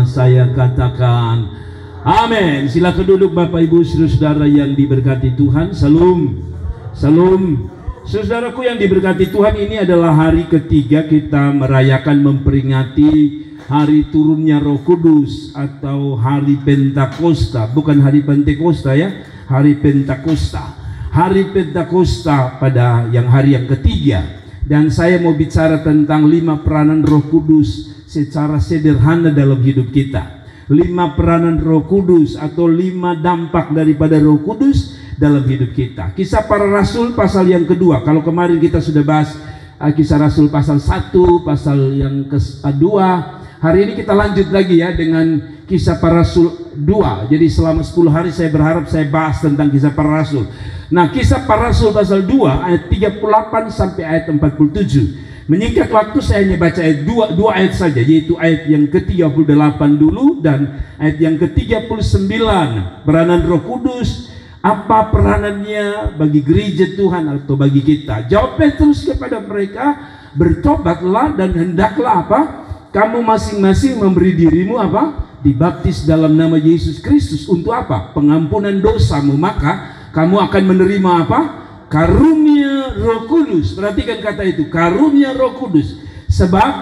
Saya katakan amin. Silakan duduk Bapak Ibu saudara yang diberkati Tuhan. Salam. Salam. Saudaraku yang diberkati Tuhan, ini adalah hari ketiga kita merayakan memperingati hari turunnya Roh Kudus atau hari Pentakosta. Bukan hari Pentakosta ya, hari Pentakosta. Hari Pentakosta pada hari yang ketiga. Dan saya mau bicara tentang 5 peranan Roh Kudus secara sederhana dalam hidup kita. 5 peranan Roh Kudus atau 5 dampak daripada Roh Kudus dalam hidup kita. Kisah Para Rasul pasal yang kedua. Kalau kemarin kita sudah bahas Kisah Rasul pasal 1, pasal yang kedua. Hari ini kita lanjut lagi ya dengan Kisah Para Rasul 2. Jadi selama 10 hari saya berharap saya bahas tentang Kisah Para Rasul. Nah, Kisah Para Rasul pasal 2 ayat 38 sampai ayat 47. Menyingkat waktu saya hanya baca ayat 2 ayat saja, yaitu ayat yang ke-38 dulu dan ayat yang ke-39. Peranan Roh Kudus, apa peranannya bagi gereja Tuhan atau bagi kita? Jawab Petrus kepada mereka, bertobatlah dan hendaklah apa? Kamu masing-masing memberi dirimu apa? Dibaptis dalam nama Yesus Kristus untuk apa? Pengampunan dosamu, maka kamu akan menerima apa? Karunia Roh Kudus. Perhatikan kata itu, karunia Roh Kudus. Sebab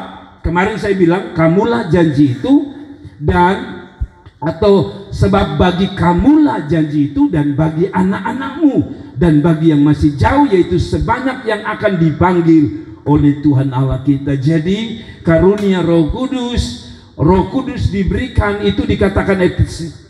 kemarin saya bilang kamulah janji itu, dan atau sebab bagi kamulah janji itu dan bagi anak-anakmu dan bagi yang masih jauh, yaitu sebanyak yang akan dipanggil oleh Tuhan Allah kita. Jadi karunia Roh Kudus diberikan, itu dikatakan ayat 39,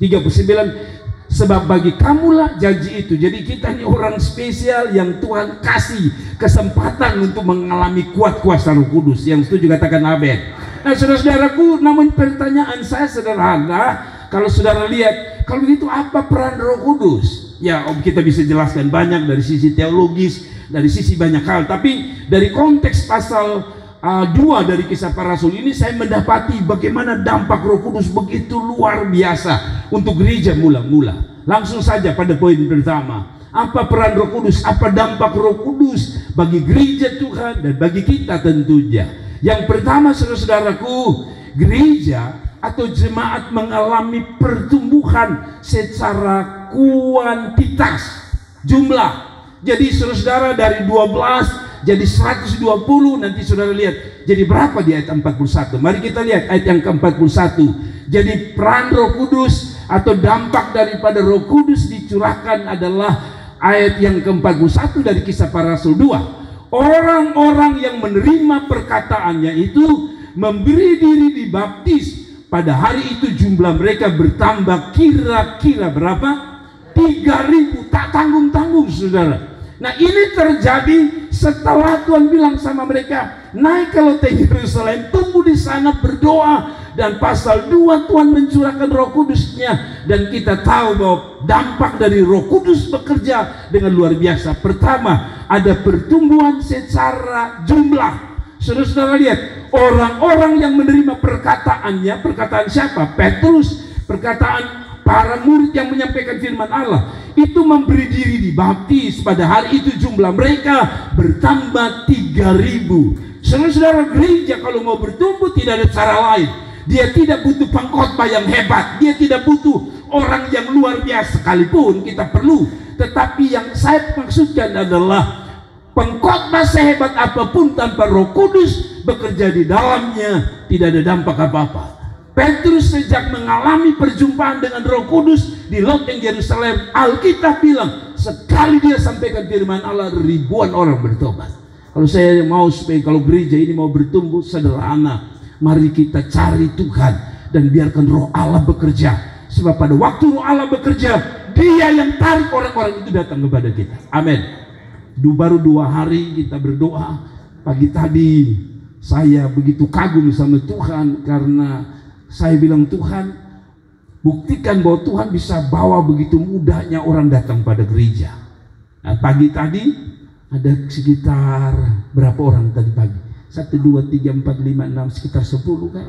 sebab bagi kamulah janji itu. Jadi kita ini orang spesial yang Tuhan kasih kesempatan untuk mengalami kuat kuasa Roh Kudus. Yang setuju katakan amin. Nah saudara-saudaraku, namun pertanyaan saya sederhana. Kalau saudara lihat, kalau begitu apa peran Roh Kudus? Ya, kita bisa jelaskan banyak dari sisi teologis, dari sisi banyak hal. Tapi dari konteks pasal 2 dari Kisah Para Rasul ini, saya mendapati bagaimana dampak Roh Kudus begitu luar biasa untuk gereja mula-mula. Langsung saja pada poin pertama, apa peran Roh Kudus, apa dampak Roh Kudus bagi gereja Tuhan dan bagi kita tentunya. Yang pertama saudara-saudaraku, gereja atau jemaat mengalami pertumbuhan secara kuantitas, jumlah. Jadi saudara-saudara dari 12 jadi 120, nanti saudara lihat jadi berapa di ayat 41. Mari kita lihat ayat yang ke-41. Jadi peran Roh Kudus atau dampak daripada Roh Kudus dicurahkan adalah ayat yang ke-41 dari Kisah Para Rasul 2. Orang-orang yang menerima perkataannya itu memberi diri dibaptis. Pada hari itu jumlah mereka bertambah kira-kira berapa? 3.000, tak tanggung-tanggung saudara. Nah ini terjadi setelah Tuhan bilang sama mereka, naik ke loteng Yerusalem, tunggu di sana berdoa. Dan pasal 2 Tuhan mencurahkan Roh Kudusnya. Dan kita tahu bahwa dampak dari Roh Kudus bekerja dengan luar biasa. Pertama, ada pertumbuhan secara jumlah. Saudara-saudara lihat, orang-orang yang menerima perkataannya, perkataan siapa? Petrus, perkataan para murid yang menyampaikan firman Allah, itu memberi diri dibaptis. Pada hari itu jumlah mereka bertambah 3.000. Saudara-saudara, gereja kalau mau bertumbuh tidak ada cara lain. Dia tidak butuh pengkhotbah yang hebat, dia tidak butuh orang yang luar biasa, sekalipun kita perlu. Tetapi yang saya maksudkan adalah pengkhotbah sehebat apapun tanpa Roh Kudus bekerja di dalamnya, tidak ada dampak apa-apa. Petrus sejak mengalami perjumpaan dengan Roh Kudus di loteng Yerusalem, Alkitab bilang sekali dia sampaikan firman Allah, ribuan orang bertobat. Kalau saya mau supaya kalau gereja ini mau bertumbuh sederhana, mari kita cari Tuhan dan biarkan Roh Allah bekerja. Sebab pada waktu Roh Allah bekerja, Dia yang tarik orang-orang itu datang kepada kita. Amin. Baru 2 hari kita berdoa. Pagi tadi saya begitu kagum sama Tuhan karena saya bilang, Tuhan buktikan bahwa Tuhan bisa bawa begitu mudahnya orang datang pada gereja. Nah, pagi tadi ada sekitar berapa orang tadi pagi? 1, 2, 3, 4, 5, 6, sekitar 10 kan?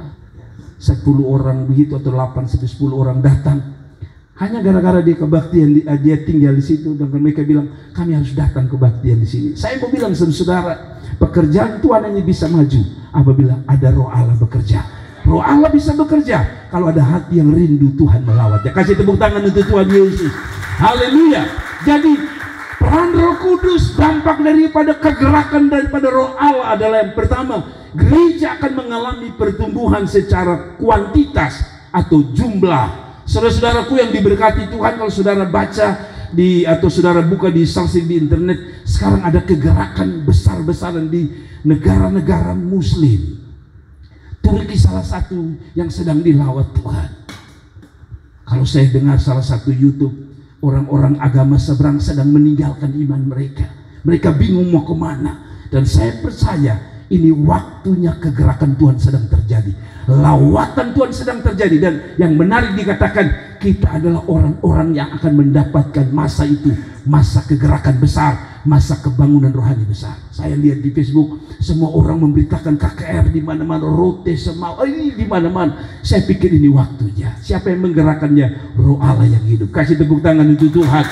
10 orang begitu atau 8 sampai 10 orang datang. Hanya gara-gara dia kebaktian, dia tinggal di situ, dan mereka bilang kami harus datang kebaktian di sini. Saya mau bilang saudara, pekerjaan Tuhan hanya bisa maju apabila ada Roh Allah bekerja. Roh Allah bisa bekerja kalau ada hati yang rindu Tuhan melawatnya. Kasih tepuk tangan untuk Tuhan Yesus. Haleluya. Jadi peran Roh Kudus, dampak daripada kegerakan daripada Roh Allah adalah yang pertama, gereja akan mengalami pertumbuhan secara kuantitas atau jumlah. Saudara-saudaraku yang diberkati Tuhan, kalau saudara baca atau saudara buka di saksi di internet, sekarang ada kegerakan besar-besaran di negara-negara Muslim. Turki salah satu yang sedang dilawat Tuhan. Kalau saya dengar salah satu YouTube, orang-orang agama seberang sedang meninggalkan iman mereka. Mereka bingung mau kemana. Dan saya percaya ini waktunya kegerakan Tuhan sedang terjadi. Lawatan Tuhan sedang terjadi. Dan yang menarik dikatakan, kita adalah orang-orang yang akan mendapatkan masa itu. Masa kegerakan besar, masa kebangunan rohani besar. Saya lihat di Facebook, semua orang memberitakan KKR di mana-mana, rote semua, ini di mana-mana. Saya pikir ini waktunya. Siapa yang menggerakkannya? Roh Allah yang hidup. Kasih tepuk tangan untuk Tuhan.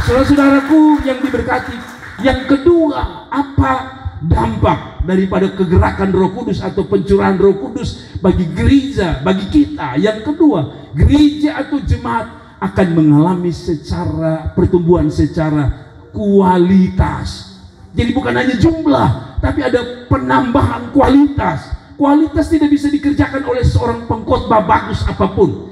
Saudara-saudaraku yang diberkati. Yang kedua, apa dampak daripada kegerakan Roh Kudus atau pencurahan Roh Kudus bagi gereja, bagi kita? Yang kedua, gereja atau jemaat akan mengalami pertumbuhan secara kualitas. Jadi bukan hanya jumlah, tapi ada penambahan kualitas. Kualitas tidak bisa dikerjakan oleh seorang pengkhotbah bagus apapun.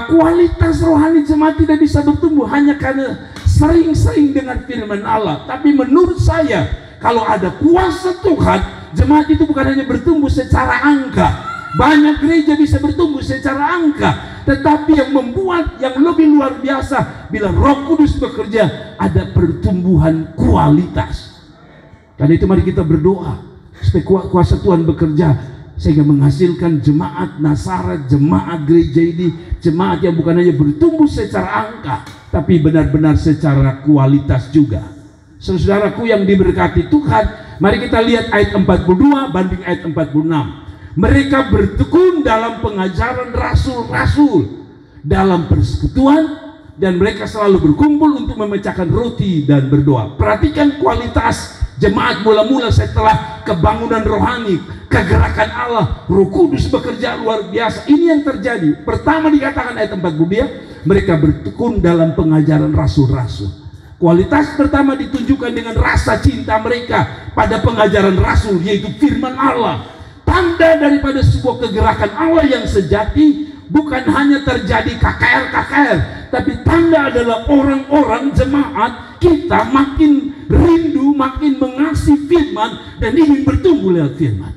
Kualitas rohani jemaat tidak bisa bertumbuh hanya karena sering-sering dengan firman Allah. Tapi menurut saya, kalau ada kuasa Tuhan, jemaat itu bukan hanya bertumbuh secara angka. Banyak gereja bisa bertumbuh secara angka, tetapi yang membuat yang lebih luar biasa, bila Roh Kudus bekerja, ada pertumbuhan kualitas. Karena itu mari kita berdoa supaya kuasa Tuhan bekerja sehingga menghasilkan jemaat Nasaret, jemaat gereja ini, jemaat yang bukan hanya bertumbuh secara angka, tapi benar-benar secara kualitas juga. Saudaraku yang diberkati Tuhan, mari kita lihat ayat 42 banding ayat 46. Mereka bertekun dalam pengajaran rasul-rasul, dalam persekutuan, dan mereka selalu berkumpul untuk memecahkan roti dan berdoa. Perhatikan kualitas jemaat mula-mula setelah kebangunan rohani, kegerakan Allah, Roh Kudus bekerja luar biasa. Ini yang terjadi. Pertama dikatakan ayat 42, mereka bertekun dalam pengajaran rasul-rasul. Kualitas pertama ditunjukkan dengan rasa cinta mereka pada pengajaran rasul, yaitu firman Allah. Tanda daripada sebuah kegerakan Allah yang sejati bukan hanya terjadi KKR, tapi tanda adalah orang-orang jemaat kita makin rindu, makin mengasihi firman dan ingin bertumbuh lewat firman.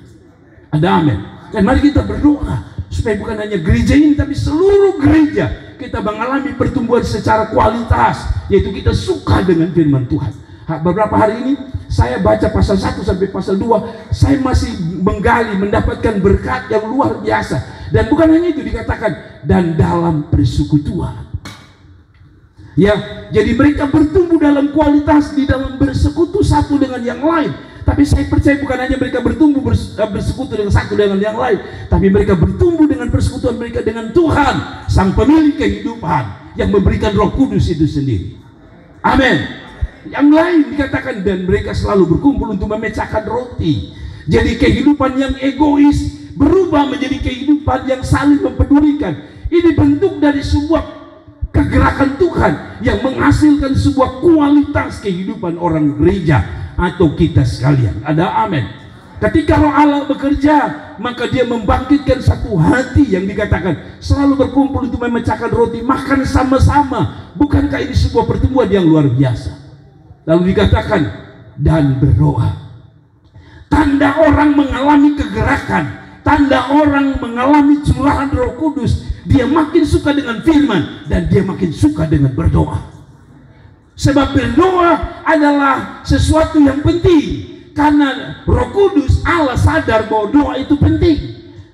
Ada amin. Dan mari kita berdoa supaya bukan hanya gereja ini, tapi seluruh gereja kita mengalami pertumbuhan secara kualitas, yaitu kita suka dengan firman Tuhan. Beberapa hari ini saya baca pasal 1 sampai pasal 2, saya masih menggali, mendapatkan berkat yang luar biasa. Dan bukan hanya itu, dikatakan dan dalam persekutuan. Ya, jadi mereka bertumbuh dalam kualitas di dalam bersekutu satu dengan yang lain. Tapi saya percaya bukan hanya mereka bertumbuh bersekutu dengan satu dengan yang lain, tapi mereka bertumbuh dengan persekutuan mereka dengan Tuhan, Sang Pemilik kehidupan yang memberikan Roh Kudus itu sendiri. Amin. Yang lain dikatakan dan mereka selalu berkumpul untuk memecahkan roti. Jadi kehidupan yang egois berubah menjadi kehidupan yang saling mempedulikan. Ini bentuk dari sebuah kegerakan Tuhan yang menghasilkan sebuah kualitas kehidupan orang gereja atau kita sekalian. Ada amin. Ketika Roh Allah bekerja, maka dia membangkitkan satu hati yang dikatakan selalu berkumpul untuk memecahkan roti, makan sama-sama. Bukankah ini sebuah pertumbuhan yang luar biasa? Lalu dikatakan dan berdoa. Tanda orang mengalami kegerakan, tanda orang mengalami curahan Roh Kudus, dia makin suka dengan firman dan dia makin suka dengan berdoa. Sebab berdoa adalah sesuatu yang penting. Karena Roh Kudus, Allah sadar bahwa doa itu penting.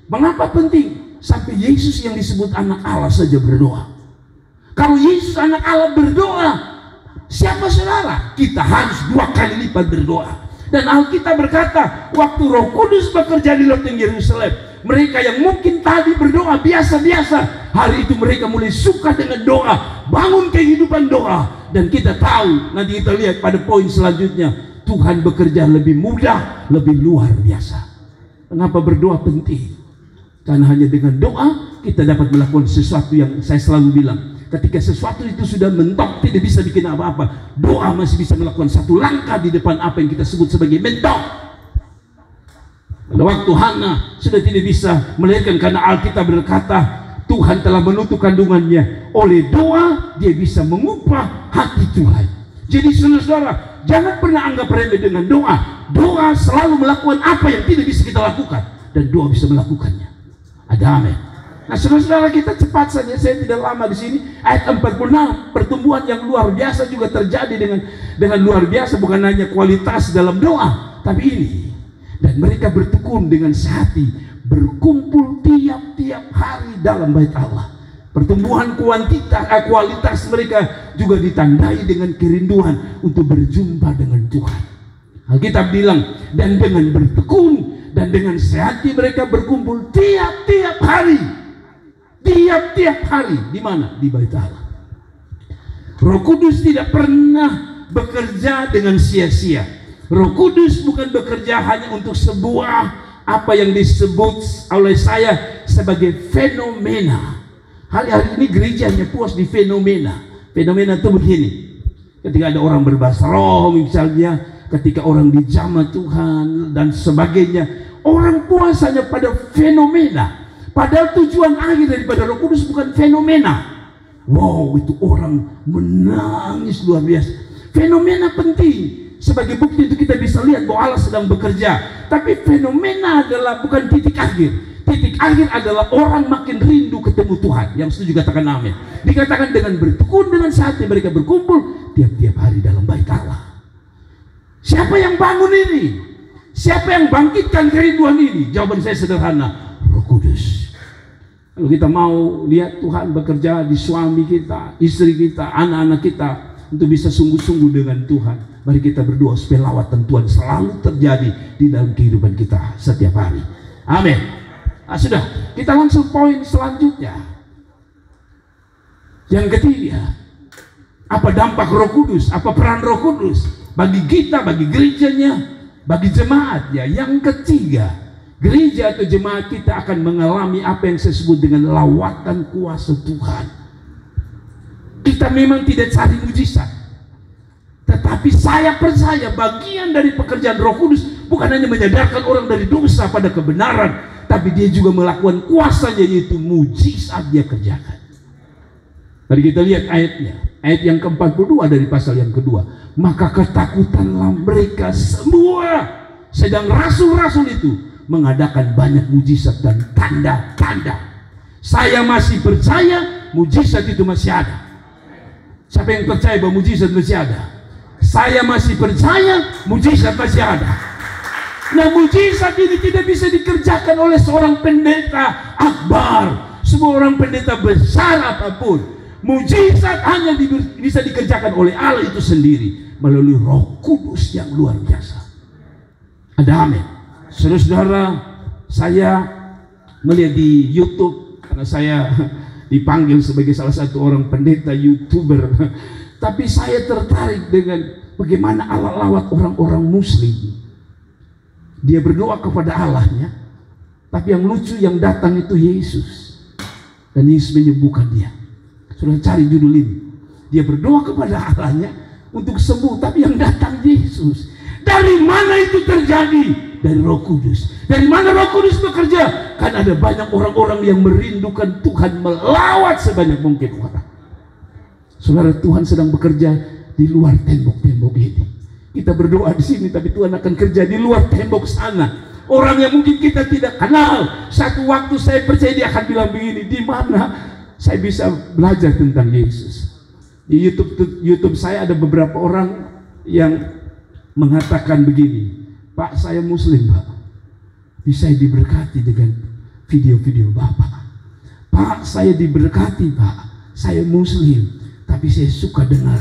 Mengapa penting? Sampai Yesus yang disebut anak Allah saja berdoa. Kalau Yesus anak Allah berdoa, siapa saudara? Kita harus 2 kali lipat berdoa. Dan Alkitab berkata, waktu Roh Kudus bekerja di loteng Yerusalem, mereka yang mungkin tadi berdoa biasa-biasa, hari itu mereka mulai suka dengan doa, bangun kehidupan doa. Dan kita tahu, nanti kita lihat pada poin selanjutnya, Tuhan bekerja lebih mudah, lebih luar biasa. Kenapa berdoa penting? Karena hanya dengan doa kita dapat melakukan sesuatu yang saya selalu bilang. Ketika sesuatu itu sudah mentok, tidak bisa bikin apa-apa. Doa masih bisa melakukan satu langkah di depan apa yang kita sebut sebagai mentok. Pada waktu Hana sudah tidak bisa melahirkan karena Alkitab berkata Tuhan telah menutup kandungannya. Oleh doa dia bisa mengubah hati Tuhan. Jadi saudara-saudara, jangan pernah anggap remeh dengan doa. Doa selalu melakukan apa yang tidak bisa kita lakukan, dan doa bisa melakukannya. Ada amin. Nah saudara-saudara, kita cepat saja, saya tidak lama di sini. Ayat 46, pertumbuhan yang luar biasa juga terjadi dengan luar biasa, bukan hanya kualitas dalam doa, tapi ini. Dan mereka bertekun dengan sehati, berkumpul tiap-tiap hari dalam bait Allah. Pertumbuhan kualitas mereka juga ditandai dengan kerinduan untuk berjumpa dengan Tuhan. Alkitab bilang, dan dengan bertekun dan dengan sehati mereka berkumpul tiap-tiap hari. Tiap-tiap hari. Di mana? Di bait Allah. Roh Kudus tidak pernah bekerja dengan sia-sia. Roh Kudus bukan bekerja hanya untuk sebuah apa yang disebut oleh saya sebagai fenomena. Hari-hari ini gereja hanya puas di fenomena. Fenomena itu begini. Ketika ada orang berbahasa roh misalnya, ketika orang dijamah Tuhan dan sebagainya, orang puas hanya pada fenomena. Padahal tujuan akhir daripada Roh Kudus bukan fenomena. Wow, itu orang menangis luar biasa. Fenomena penting. Sebagai bukti itu kita bisa lihat bahwa Allah sedang bekerja. Tapi fenomena adalah bukan titik akhir. Titik akhir adalah orang makin rindu ketemu Tuhan. Yang setuju katakan amin. Dikatakan dengan bertekun dengan sehati mereka berkumpul tiap-tiap hari dalam bait Allah. Siapa yang bangun ini? Siapa yang bangkitkan kerinduan ini? Jawaban saya sederhana, Roh Kudus. Kalau kita mau lihat Tuhan bekerja di suami kita, istri kita, anak-anak kita, untuk bisa sungguh-sungguh dengan Tuhan, mari kita berdoa supaya lawatan Tuhan selalu terjadi di dalam kehidupan kita setiap hari. Amin. Nah, sudah, kita langsung poin selanjutnya. Yang ketiga, apa dampak Roh Kudus? Apa peran Roh Kudus bagi kita, bagi gerejanya, bagi jemaatnya? Yang ketiga, gereja atau jemaat kita akan mengalami apa yang saya sebut dengan lawatan kuasa Tuhan. Kita memang tidak cari mujizat, tetapi saya percaya bagian dari pekerjaan Roh Kudus bukan hanya menyadarkan orang dari dosa pada kebenaran, tapi dia juga melakukan kuasanya, yaitu mujizat dia kerjakan. Mari kita lihat ayatnya, ayat yang ke-42 dari pasal yang kedua. Maka ketakutanlah mereka semua, sedang rasul-rasul itu mengadakan banyak mujizat dan tanda-tanda. Saya masih percaya mujizat itu masih ada. Siapa yang percaya bahwa mujizat masih ada? Saya masih percaya mujizat masih ada. Nah, mujizat ini tidak bisa dikerjakan oleh seorang pendeta akbar, seorang pendeta besar apapun. Mujizat hanya bisa dikerjakan oleh Allah itu sendiri melalui Roh Kudus yang luar biasa. Ada amin. Saudara-saudara, saya melihat di YouTube karena saya dipanggil sebagai salah satu orang pendeta YouTuber. Tapi saya tertarik dengan bagaimana Allah lawat orang-orang Muslim. Dia berdoa kepada Allahnya, tapi yang lucu yang datang itu Yesus, dan Yesus menyembuhkan dia. Sudah cari judul ini. Dia berdoa kepada Allahnya untuk sembuh, tapi yang datang Yesus. Dari mana itu terjadi? Dari Roh Kudus. Dari mana Roh Kudus bekerja? Kan ada banyak orang-orang yang merindukan Tuhan melawat sebanyak mungkin orang. Saudara, Tuhan sedang bekerja di luar tembok-tembok ini. Kita berdoa di sini, tapi Tuhan akan kerja di luar tembok sana. Orang yang mungkin kita tidak kenal, satu waktu saya percaya dia akan bilang begini, di mana saya bisa belajar tentang Yesus? Di YouTube saya ada beberapa orang yang mengatakan begini, Pak, saya Muslim, Pak, bisa diberkati dengan video-video Bapak. Pak, saya diberkati, Pak, saya Muslim, tapi saya suka dengar.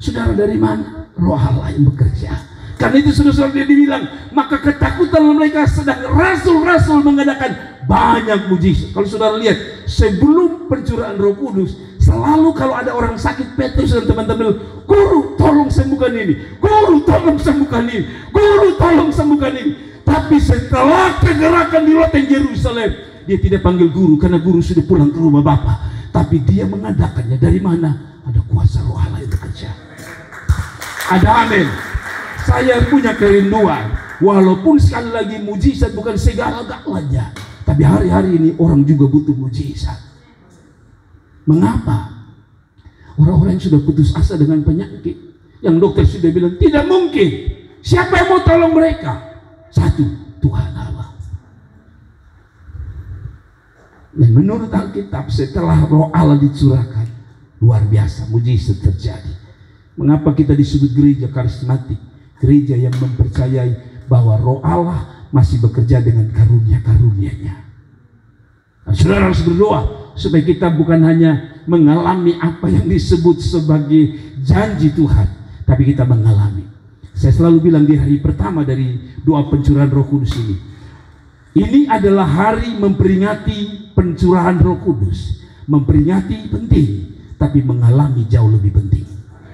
Saudara, dari mana? Roh Allah yang bekerja. Karena itu saudara-saudara, dia dibilang, maka ketakutan mereka, sedang rasul-rasul mengadakan banyak mujizat. Kalau saudara lihat, sebelum pencurahan Roh Kudus, selalu kalau ada orang sakit, Petrus dan teman-teman, guru tolong sembuhkan ini, guru tolong sembuhkan ini, guru tolong sembuhkan ini. Tapi setelah kegerakan di loteng Yerusalem, dia tidak panggil guru karena guru sudah pulang ke rumah Bapa, tapi dia mengadakannya dari mana? Ada kuasa Roh Allah yang bekerja. Ada amin. Saya punya kerinduan, walaupun sekali lagi mujizat bukan segala-galanya, tapi hari-hari ini orang juga butuh mujizat. Mengapa? Orang-orang yang sudah putus asa dengan penyakit, yang dokter sudah bilang tidak mungkin, siapa yang mau tolong mereka? Satu, Tuhan Allah. Dan menurut Alkitab, setelah Roh Allah dicurahkan, luar biasa mujizat terjadi. Mengapa kita disebut gereja karismatik? Gereja yang mempercayai bahwa Roh Allah masih bekerja dengan karunia-karunia-Nya. Nah, saudara harus berdoa supaya kita bukan hanya mengalami apa yang disebut sebagai janji Tuhan, tapi kita mengalami. Saya selalu bilang di hari pertama dari doa pencurahan Roh Kudus ini adalah hari memperingati pencurahan Roh Kudus. Memperingati penting, tapi mengalami jauh lebih penting.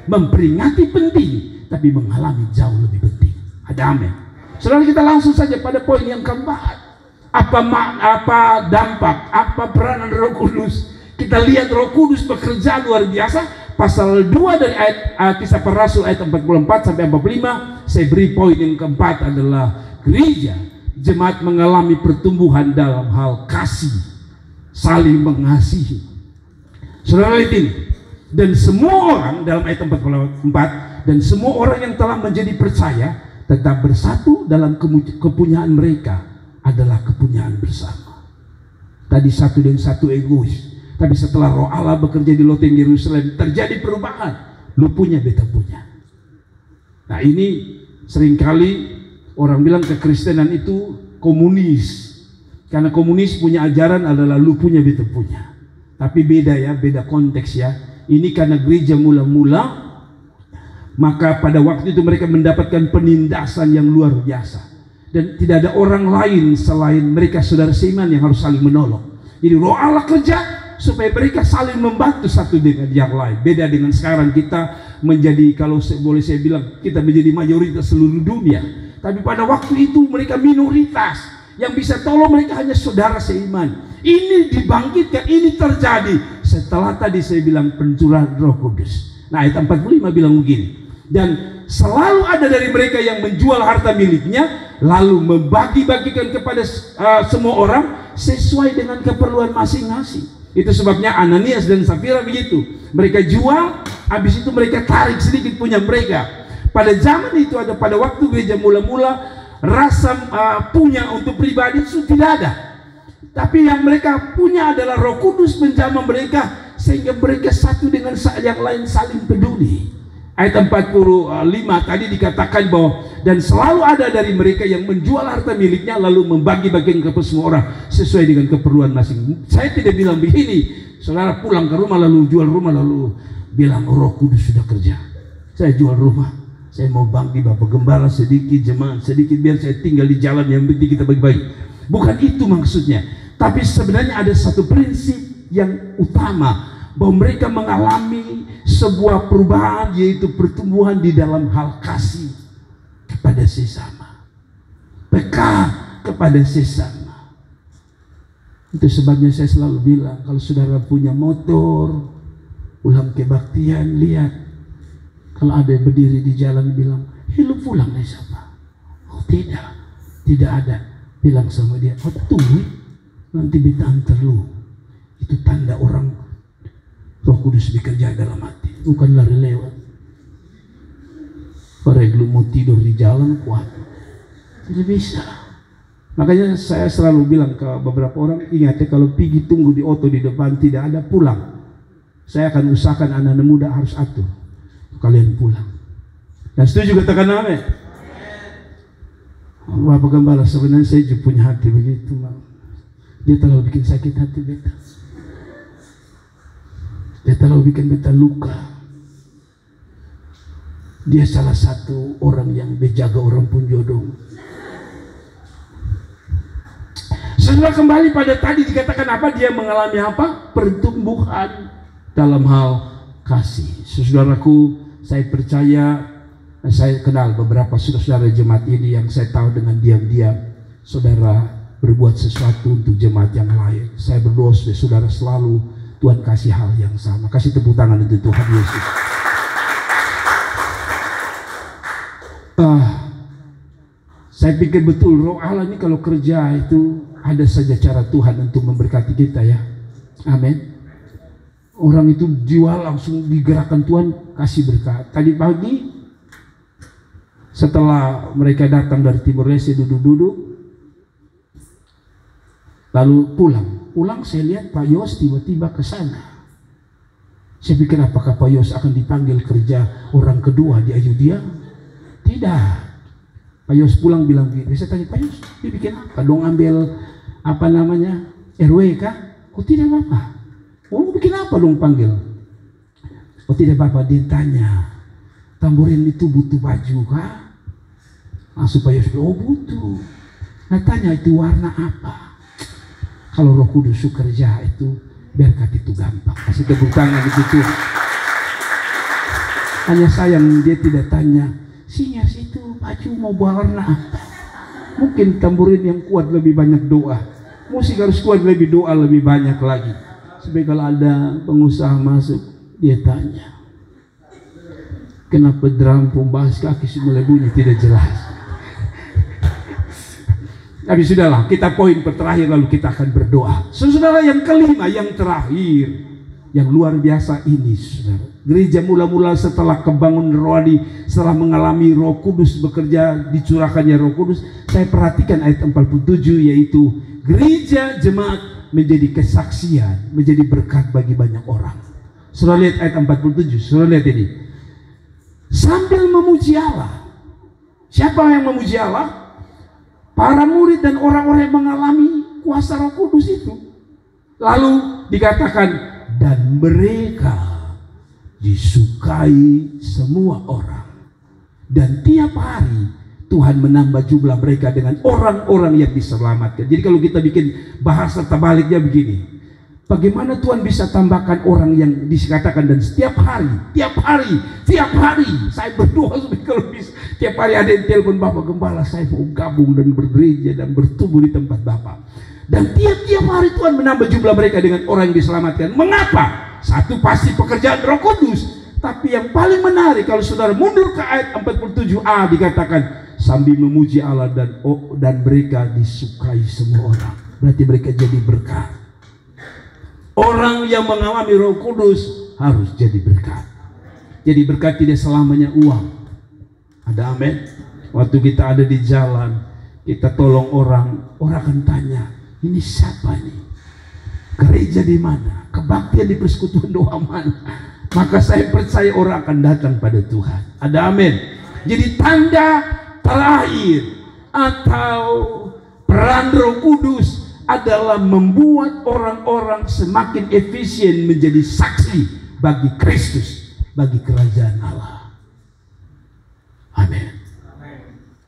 Memperingati penting, tapi mengalami jauh lebih penting. Ada amin. Saudara, kita langsung saja pada poin yang keempat. Apa dampak, apa peranan Roh Kudus? Kita lihat Roh Kudus bekerja luar biasa. Pasal 2 dari ayat Kisah Para Rasul ayat 44 sampai 45. Saya beri poin yang keempat adalah gereja jemaat mengalami pertumbuhan dalam hal kasih, saling mengasihi. Saudara lihat ini. Dan semua orang dalam ayat 44, dan semua orang yang telah menjadi percaya tetap bersatu dalam kepunyaan mereka adalah kepunyaan bersama. Tadi satu dan satu egois, tapi setelah Roh Allah bekerja di loteng Yerusalem terjadi perubahan. Lu punya, beta punya. Nah, ini seringkali orang bilang kekristenan itu komunis, karena komunis punya ajaran adalah lu punya, beta punya. Tapi beda ya, beda konteks ya. Ini karena gereja mula-mula, maka pada waktu itu mereka mendapatkan penindasan yang luar biasa. Dan tidak ada orang lain selain mereka saudara seiman yang harus saling menolong. Jadi Roh Allah kerja supaya mereka saling membantu satu dengan yang lain. Beda dengan sekarang kita menjadi, kalau boleh saya bilang, kita menjadi mayoritas seluruh dunia. Tapi pada waktu itu mereka minoritas. Yang bisa tolong mereka hanya saudara seiman. Ini dibangkitkan, ini terjadi setelah tadi saya bilang pencurahan Roh Kudus. Nah, ayat 45 bilang begini. Dan selalu ada dari mereka yang menjual harta miliknya, lalu membagi-bagikan kepada semua orang sesuai dengan keperluan masing-masing. Itu sebabnya Ananias dan Safira begitu. Mereka jual, habis itu mereka tarik sedikit punya mereka. Pada zaman itu ada, pada waktu gereja mula-mula, rasa punya untuk pribadi itu tidak ada. Tapi yang mereka punya adalah Roh Kudus menjamah mereka, sehingga mereka satu dengan yang lain saling peduli. Ayat 45 tadi dikatakan bahwa dan selalu ada dari mereka yang menjual harta miliknya lalu membagi-bagikan kepada semua orang sesuai dengan keperluan masing. Saya tidak bilang begini, saudara pulang ke rumah lalu jual rumah lalu bilang Roh Kudus sudah kerja. Saya jual rumah, saya mau bagi Bapak Gembala sedikit, jemaat sedikit, biar saya tinggal di jalan, yang penting kita bagi-bagi. Bukan itu maksudnya. Tapi sebenarnya ada satu prinsip yang utama, bahwa mereka mengalami sebuah perubahan, yaitu pertumbuhan di dalam hal kasih kepada sesama, peka kepada sesama. Itu sebabnya saya selalu bilang, kalau saudara punya motor, pulang kebaktian, lihat kalau ada yang berdiri di jalan bilang, lu pulang dari siapa? Oh tidak, tidak ada. Bilang sama dia, oh tunggu, nanti beta antar lu. Itu tanda orang Roh Kudus bekerja dalam hati, bukan lari lewat. Orang lu mau tidur di jalan kuat, tidak bisa. Makanya saya selalu bilang ke beberapa orang, ingat ya, kalau pergi tunggu di oto di depan tidak ada, pulang. Saya akan usahakan anak-anak muda harus atur, kalian pulang. Dan setuju katakan amin. Bapak Gembala, sebenarnya saya juga punya hati begitu, dia terlalu bikin sakit hati beta. Dia terlalu bikin beta luka. Dia salah satu orang yang menjaga orang pun jodoh. Setelah kembali pada tadi dikatakan apa? Dia mengalami apa? Pertumbuhan dalam hal kasih. Saudaraku, saya percaya, saya kenal beberapa saudara jemaat ini yang saya tahu dengan diam-diam saudara berbuat sesuatu untuk jemaat yang lain. Saya berdoa supaya saudara selalu Tuhan kasih hal yang sama. Kasih tepuk tangan untuk Tuhan Yesus. Saya pikir betul Roh Allah ini kalau kerja itu ada saja cara Tuhan untuk memberkati kita ya. Amin. Orang itu jiwa langsung digerakkan Tuhan kasih berkat. Tadi pagi setelah mereka datang dari Timor Leste duduk-duduk, lalu pulang saya lihat Pak Yos tiba-tiba ke sana. Saya pikir apakah Pak Yos akan dipanggil kerja orang kedua di Ayudhya? Tidak. Pak Yos pulang bilang begini. Saya tanya Pak Yos, dia bikin apa? Dong ambil apa namanya RW kah? Oh tidak apa-apa. Oh bikin apa dong panggil? Oh tidak apa-apa. Dia tanya, tamborin itu butuh baju kah? Langsung Pak Yos bilang, oh butuh. Nah tanya itu warna apa? Kalau Roh Kudus kerja itu berkat itu gampang. Kasih tepuk tangan begitu. Hanya sayang dia tidak tanya, Sinyas itu baju mau warna apa? Mungkin tamborin yang kuat lebih banyak doa. Musik harus kuat lebih doa lebih banyak lagi. Supaya kalau ada pengusaha masuk, dia tanya, kenapa drum pembahas kaki mulai bunyi tidak jelas? Tapi sudahlah, kita poin terakhir lalu kita akan berdoa. Saudara yang kelima, yang terakhir, yang luar biasa ini, saudara. Gereja mula-mula setelah kebangun rohani, setelah mengalami Roh Kudus bekerja, dicurahkannya Roh Kudus. Saya perhatikan ayat 47, yaitu gereja jemaat menjadi kesaksian, menjadi berkat bagi banyak orang. Saudara lihat ayat 47, saudara lihat ini. Sambil memuji Allah. Siapa yang memuji Allah? Para murid dan orang-orang yang mengalami kuasa Roh Kudus itu. Lalu dikatakan, dan mereka disukai semua orang. Dan tiap hari Tuhan menambah jumlah mereka dengan orang-orang yang diselamatkan. Jadi kalau kita bikin bahasa terbaliknya begini. Bagaimana Tuhan bisa tambahkan orang yang dikatakan dan setiap hari saya berdoa supaya kalau bisa tiap hari ada yang telepon Bapak Gembala, saya mau gabung dan bergereja dan bertumbuh di tempat Bapak. Dan tiap hari Tuhan menambah jumlah mereka dengan orang yang diselamatkan. Mengapa? Satu pasti pekerjaan Roh Kudus. Tapi yang paling menarik kalau saudara mundur ke ayat 47a dikatakan sambil memuji Allah dan mereka disukai semua orang. Berarti mereka jadi berkat. Orang yang mengalami Roh Kudus harus jadi berkat. Jadi berkat tidak selamanya uang. Ada amin. Waktu kita ada di jalan, kita tolong orang akan tanya, ini siapa nih? Gereja di mana? Kebaktian di persekutuan doa mana? Maka saya percaya orang akan datang pada Tuhan. Ada amin. Jadi tanda terakhir atau peran Roh Kudus adalah membuat orang-orang semakin efisien menjadi saksi bagi Kristus, bagi kerajaan Allah. Amin.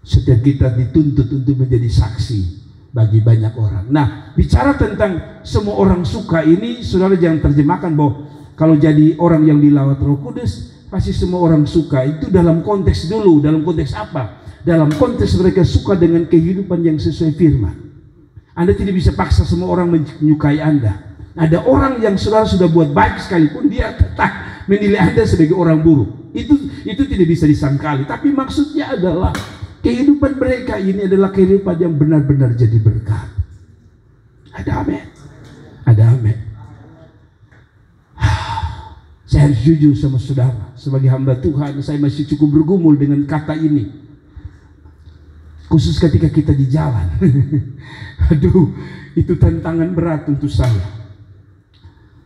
Setiap kita dituntut untuk menjadi saksi bagi banyak orang. Nah, bicara tentang semua orang suka ini, saudara jangan terjemahkan bahwa kalau jadi orang yang dilawat Roh Kudus pasti semua orang suka. Itu dalam konteks dulu. Dalam konteks apa? Dalam konteks mereka suka dengan kehidupan yang sesuai firman. Anda tidak bisa paksa semua orang menyukai Anda. Ada orang yang saudara sudah buat baik sekalipun dia tetap menilai Anda sebagai orang buruk. Itu tidak bisa disangkali. Tapi maksudnya adalah kehidupan mereka ini adalah kehidupan yang benar-benar jadi berkat. Ada amin. Ada amin. Saya harus jujur sama saudara. Sebagai hamba Tuhan, saya masih cukup bergumul dengan kata ini. Khusus ketika kita di jalan. Aduh, itu tantangan berat untuk saya.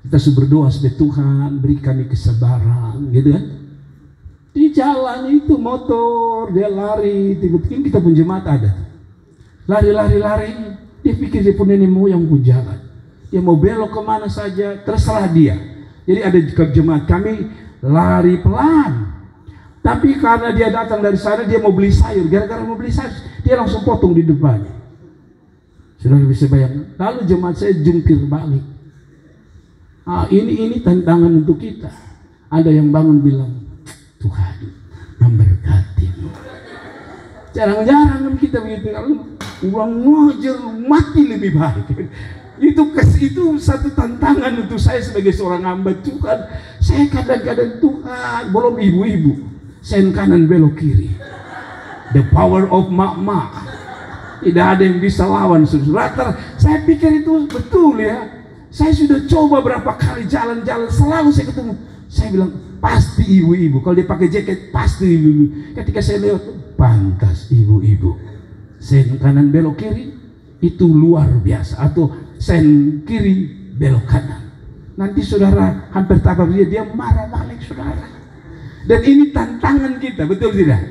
Kita harus berdoa supaya Tuhan beri kami kesabaran, gitu kan? Di jalan itu motor, dia lari, tiba-tiba kita pun jemaat ada. Lari, dia pikir dia pun nenek moyang pun jalan. Dia mau belok kemana saja, terserah dia. Jadi ada jemaat kami lari pelan. Tapi karena dia datang dari sana, dia mau beli sayur. Gara-gara mau beli sayur, dia langsung potong di depannya. Sudah bisa bayangkan. Lalu jemaat saya jungkir balik. Ini tantangan untuk kita. Ada yang bangun bilang, Tuhan memberkatimu. Jarang-jarang kita begitu. Uang ngajar mati lebih baik. Itu satu tantangan untuk saya sebagai seorang hamba Tuhan. Saya kadang-kadang Tuhan, belum ibu-ibu, sen kanan belok kiri. The power of mak-mak. Tidak ada yang bisa lawan, saudara. Saya pikir itu betul ya. Saya sudah coba berapa kali jalan-jalan, selalu saya ketemu. Saya bilang pasti ibu-ibu. Kalau dia pakai jaket pasti ibu-ibu. Ketika saya lewat, pantas ibu-ibu. Sen kanan belok kiri itu luar biasa. Atau sen kiri belok kanan. Nanti saudara hampir tabrak dia marah balik saudara. Dan ini tantangan kita, betul tidak?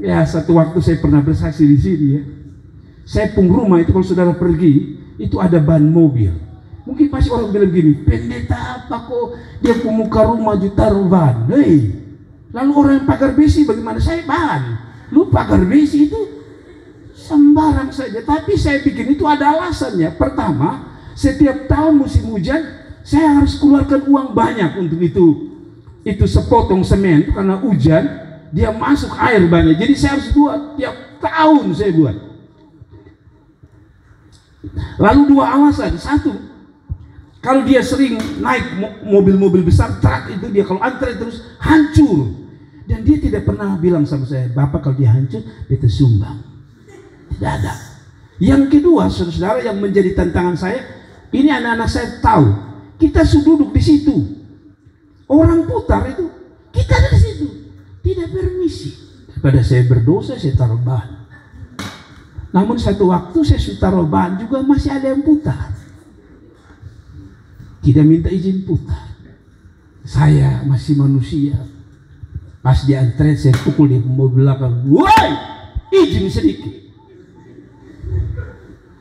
Ya, satu waktu saya pernah bersaksi di sini ya. Saya pung rumah itu kalau saudara pergi itu ada ban mobil. Mungkin pasti orang bilang gini, pendeta apa kok dia pung muka rumah taruh ban? Hei, lalu orang yang pagar besi bagaimana? Saya ban. Lu pagar besi itu sembarang saja. Tapi saya bikin itu ada alasannya. Pertama, setiap tahun musim hujan saya harus keluarkan uang banyak untuk itu sepotong semen karena hujan dia masuk air banyak. Jadi saya harus buat tiap tahun saya buat. Lalu dua alasan. Satu, kalau dia sering naik mobil-mobil besar, truk itu dia kalau antre terus hancur. Dan dia tidak pernah bilang sama saya, Bapak kalau dia hancur, dia sumbang. Tidak ada. Yang kedua, saudara yang menjadi tantangan saya, ini anak-anak saya tahu, kita sudah duduk di situ. Orang putar itu, kita ada di situ. Tidak permisi. Daripada saya berdosa, saya taruh ban. Namun satu waktu saya taruh ban juga masih ada yang putar. Tidak minta izin putar. Saya masih manusia. Pas di antrean saya pukul di mobil belakang. Woi, izin sedikit.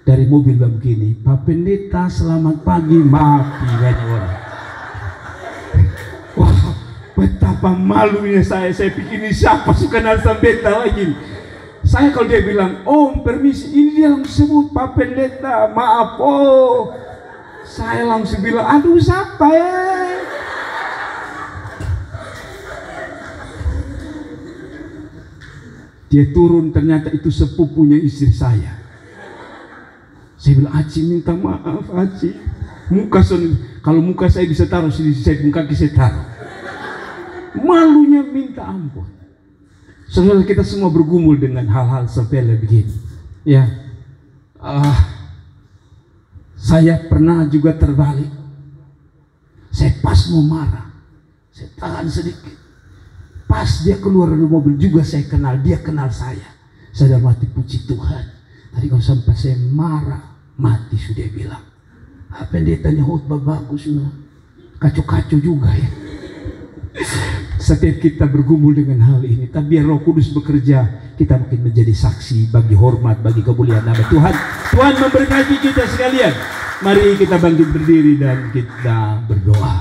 Dari mobil begini, Pak Pendeta selamat pagi, maaf banyak orang. Wah, betapa malunya saya pikir ini siapa suka kenal Pendeta lagi. Saya kalau dia bilang, Om permisi, ini dia langsung sebut Pak Pendeta, maaf oh. Saya langsung bilang, aduh siapa ya? Dia turun, ternyata itu sepupunya istri saya. Saya bilang, Aci minta maaf Aci. Kalau muka saya bisa taruh sini, saya pun kaki saya taruh. Malunya minta ampun. Saudara, kita semua bergumul dengan hal-hal sepele begini. Ya, saya pernah juga terbalik. Saya pas mau marah, saya tahan sedikit. Pas dia keluar dari mobil juga saya kenal, dia kenal saya. Saya dalam hati puji Tuhan. Tadi kalau sampai saya marah, mati sudah bilang. Pendetanya khotbah bagus semua, kacau-kacau juga ya. Setiap kita bergumul dengan hal ini, tapi biar Roh Kudus bekerja, kita mungkin menjadi saksi bagi hormat, bagi kemuliaan nama Tuhan. Tuhan memberkati kita sekalian. Mari kita bangkit berdiri dan kita berdoa.